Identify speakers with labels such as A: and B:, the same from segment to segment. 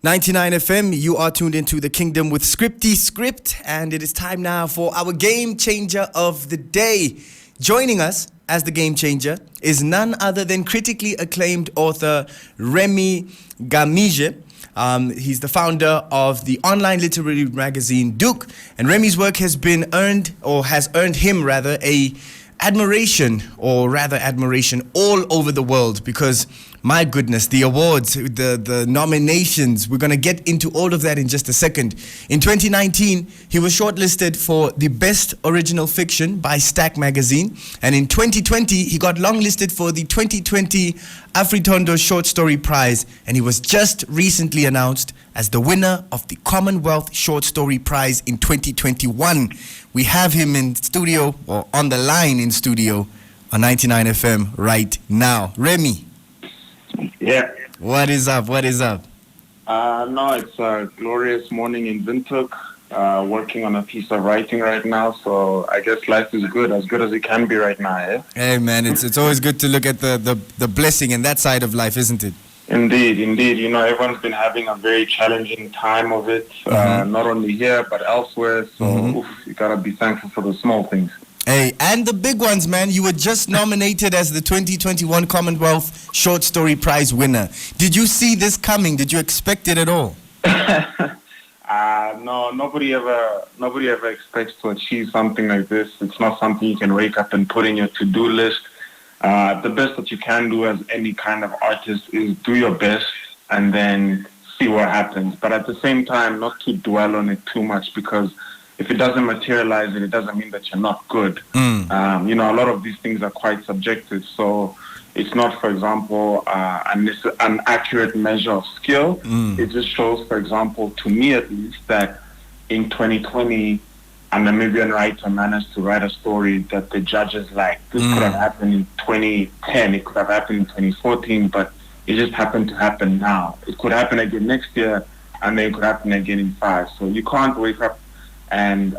A: 99 FM, you are tuned into the Kingdom with Scripty Script, and it is time now for our game changer of the day. Joining us as the game changer is none other than critically acclaimed author Rémy Ngamije. He's the founder of the online literary magazine Duke, and Remy's work has earned him admiration all over the world, because my goodness, the awards, the nominations, we're going to get into all of that in just a second. In 2019, he was shortlisted for the Best Original Fiction by Stack Magazine, and in 2020, he got longlisted for the 2020 Commonwealth Short Story Prize, and he was just recently announced as the winner of the Commonwealth Short Story Prize in 2021. We have him in studio, or on the line in studio, on 99 FM right now. Rémy.
B: Yeah.
A: What is up?
B: No, it's a glorious morning in Windhoek. Working on a piece of writing right now, so I guess life is good as it can be right now, eh?
A: Hey man, it's always good to look at the blessing in that side of life, isn't it?
B: Indeed. You know, everyone's been having a very challenging time of it, not only here, but elsewhere, so you gotta be thankful for the small things.
A: Hey, and the big ones, man. You were just nominated as the 2021 Commonwealth Short Story Prize winner. Did you see this coming? Did you expect it at all?
B: No, nobody ever expects to achieve something like this. It's not something you can wake up and put in your to-do list. The best that you can do as any kind of artist is do your best and then see what happens. But at the same time, not to dwell on it too much, because if it doesn't materialize, it doesn't mean that you're not good. You know, a lot of these things are quite subjective. So it's not, for example, an accurate measure of skill. It just shows, for example, to me at least, that in 2020, a Namibian writer managed to write a story that the judges liked. This could have happened in 2010, it could have happened in 2014, but it just happened to happen now. It could happen again next year, and then it could happen again in 5. So you can't wake up and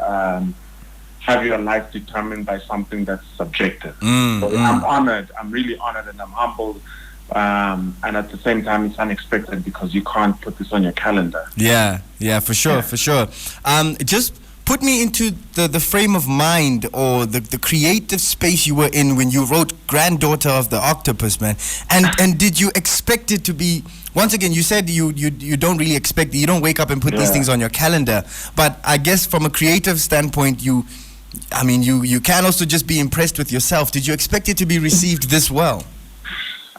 B: have your life determined by something that's subjective. So I'm honored. I'm really honored, and I'm humbled. And at the same time, it's unexpected because you can't put this on your calendar.
A: Yeah, for sure. Just put me into the frame of mind or the creative space you were in when you wrote Granddaughter of the Octopus Man. And did you expect it to be... Once again, you said you don't really expect it. You don't wake up and put these things on your calendar. But I guess from a creative standpoint, you can also just be impressed with yourself. Did you expect it to be received this well?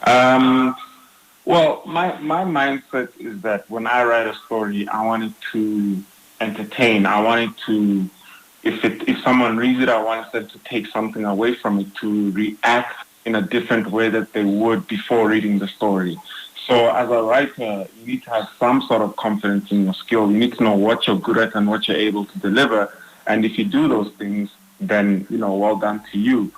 B: Well, my mindset is that when I write a story, I want it to entertain. I want it to, if someone reads it, I want them to take something away from it, to react in a different way that they would before reading the story. So as a writer, you need to have some sort of confidence in your skill. You need to know what you're good at and what you're able to deliver. And if you do those things, then, you know, well done to you.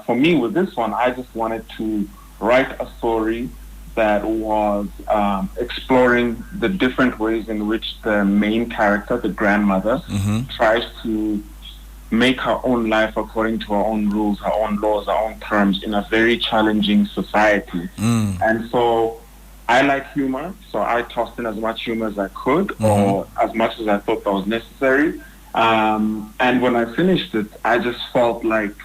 B: For me, with this one, I just wanted to write a story that was exploring the different ways in which the main character, the grandmother, tries to make her own life according to her own rules, her own laws, her own terms in a very challenging society. And so I like humor, so I tossed in as much humor as I could, or as much as I thought that was necessary. And when I finished it, I just felt like,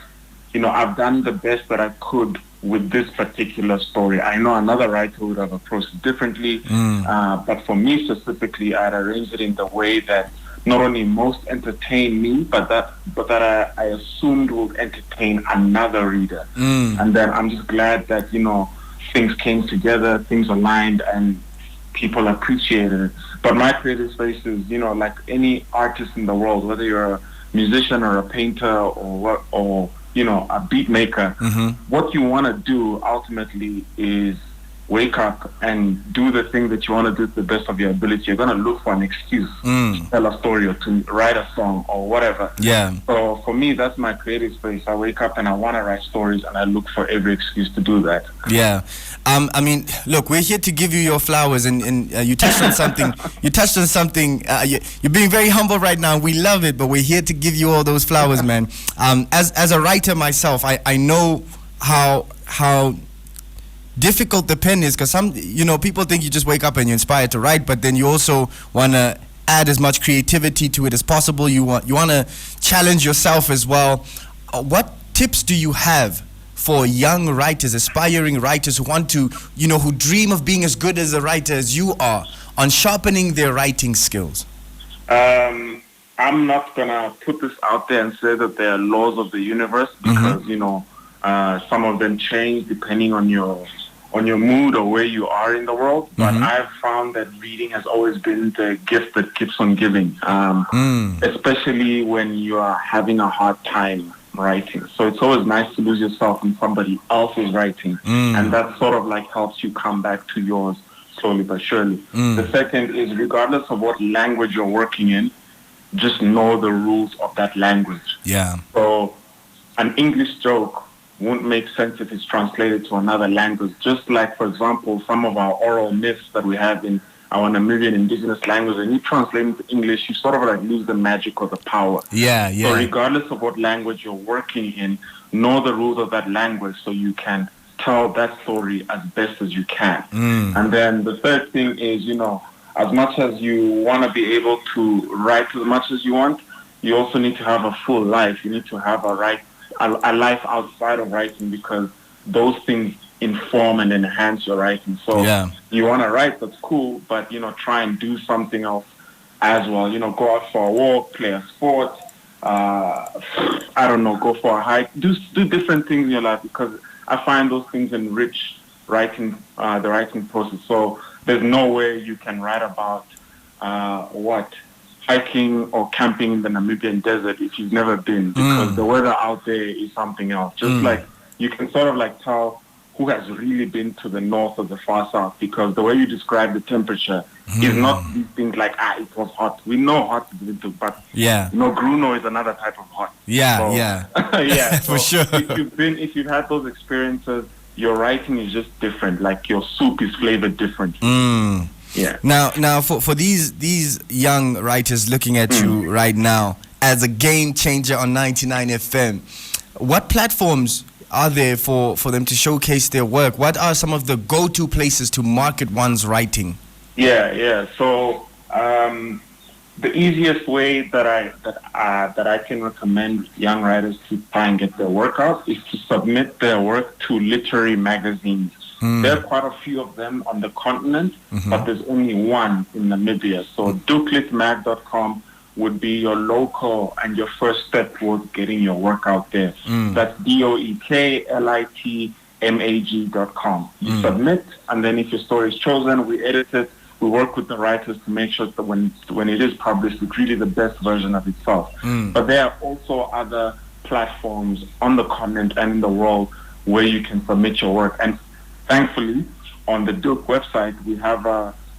B: you know, I've done the best that I could with this particular story. I know another writer would have approached it differently, but for me specifically, I'd arranged it in the way that not only most entertain me, but that I assumed would entertain another reader. And then I'm just glad that, you know, things came together, things aligned, and people appreciated it. But my creative space is, you know, like any artist in the world, whether you're a musician or a painter or you know, a beat maker, what you want to do ultimately is wake up and do the thing that you want to do to the best of your ability. You're going to look for an excuse to tell a story or to write a song or whatever.
A: Yeah.
B: So for me, that's my creative space. I wake up and I want to write stories, and I look for every excuse to do that.
A: Yeah. I mean, look, we're here to give you your flowers, and you touched on something. You're being very humble right now. We love it, but we're here to give you all those flowers, man. As a writer myself, I know how difficult the pen is, because some, people think you just wake up and you're inspired to write, but then you also want to add as much creativity to it as possible. You want to challenge yourself as well. What tips do you have for young writers, aspiring writers who want to, who dream of being as good as a writer as you are, on sharpening their writing skills?
B: I'm not gonna put this out there and say that there are laws of the universe, because some of them change depending on your mood or where you are in the world. But I've found that reading has always been the gift that keeps on giving, especially when you are having a hard time writing. So it's always nice to lose yourself in somebody else's writing, and that sort of like helps you come back to yours slowly but surely. The second is, regardless of what language you're working in, just know the rules of that language.
A: Yeah.
B: So an English joke won't make sense if it's translated to another language. Just like, for example, some of our oral myths that we have in our Namibian indigenous language, and you translate into English, you sort of like lose the magic or the power.
A: Yeah.
B: So regardless of what language you're working in, know the rules of that language so you can tell that story as best as you can. And then the third thing is, as much as you want to be able to write as much as you want, you also need to have a full life. You need to have a life outside of writing, because those things inform and enhance your writing. So you want to write, that's cool, but, try and do something else as well. Go out for a walk, play a sport, go for a hike, do different things in your life, because I find those things enrich writing, the writing process. So there's no way you can write about hiking or camping in the Namibian desert if you've never been, because the weather out there is something else. Just like you can sort of like tell who has really been to the north or the far south, because the way you describe the temperature is not these things like, it was hot. We know hot is winter, but Gruno is another type of hot.
A: Yeah.
B: For sure. If you've had those experiences, your writing is just different. Like your soup is flavored different. Yeah.
A: Now, for these young writers looking at you right now as a game changer on 99 FM, what platforms are there for them to showcase their work? What are some of the go-to places to market one's writing?
B: Yeah. So the easiest way that I can recommend young writers to try and get their work out is to submit their work to literary magazines. There are quite a few of them on the continent, but there's only one in Namibia. So dookletmag.com would be your local and your first step towards getting your work out there. That's doekletmag.com. You submit, and then if your story is chosen, we edit it. We work with the writers to make sure that when it is published, it's really the best version of itself. But there are also other platforms on the continent and in the world where you can submit your work. And thankfully, on the Duke website, we have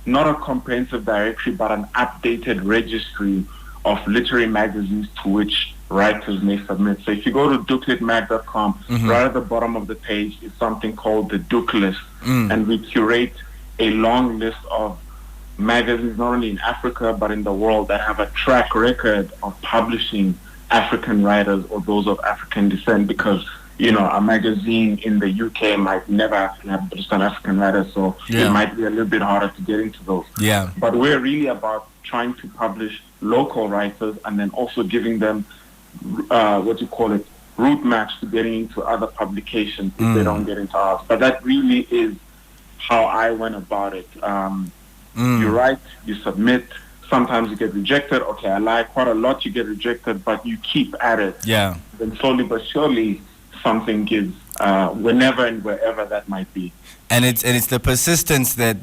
B: not a comprehensive directory, but an updated registry of literary magazines to which writers may submit. So if you go to dookletmag.com, right at the bottom of the page is something called the Duke list, and we curate a long list of magazines not only in Africa but in the world that have a track record of publishing African writers or those of African descent, because a magazine in the UK might never have just an African writer, so it might be a little bit harder to get into those. But we're really about trying to publish local writers and then also giving them route maps to getting into other publications if they don't get into ours. But that really is how I went about it. You write, you submit, sometimes you get rejected. Okay, I lie, quite a lot you get rejected, but you keep at it. Then slowly but surely something gives, whenever and wherever that might be.
A: And it's the persistence that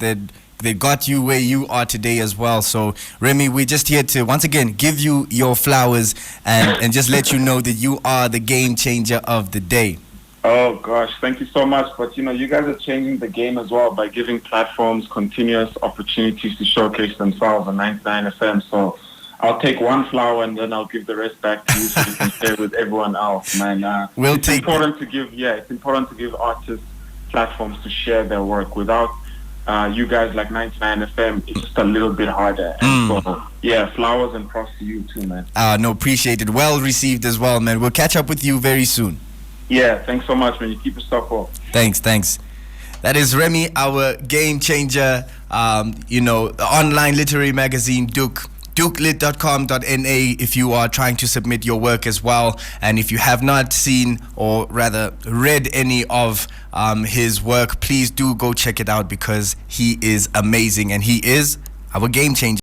A: got you where you are today as well. So Rémy, we're just here to once again give you your flowers and just let you know that you are the game changer of the day.
B: Oh gosh, thank you so much. But you guys are changing the game as well by giving platforms continuous opportunities to showcase themselves on 99 FM. So I'll take one flower and then I'll give the rest back to you so you can share with everyone else, man. It's important to give artists platforms to share their work. Without you guys like 99 FM, it's just a little bit harder. And so, flowers and props to you too, man.
A: No, appreciate it. Well received as well, man. We'll catch up with you very soon.
B: Yeah, thanks so much, man. You keep yourself up.
A: Thanks. That is Rémy, our game changer. The online literary magazine, Duke. DukeLit.com.na if you are trying to submit your work as well. And if you have not seen or rather read any of his work, please do go check it out because he is amazing and he is our game changer.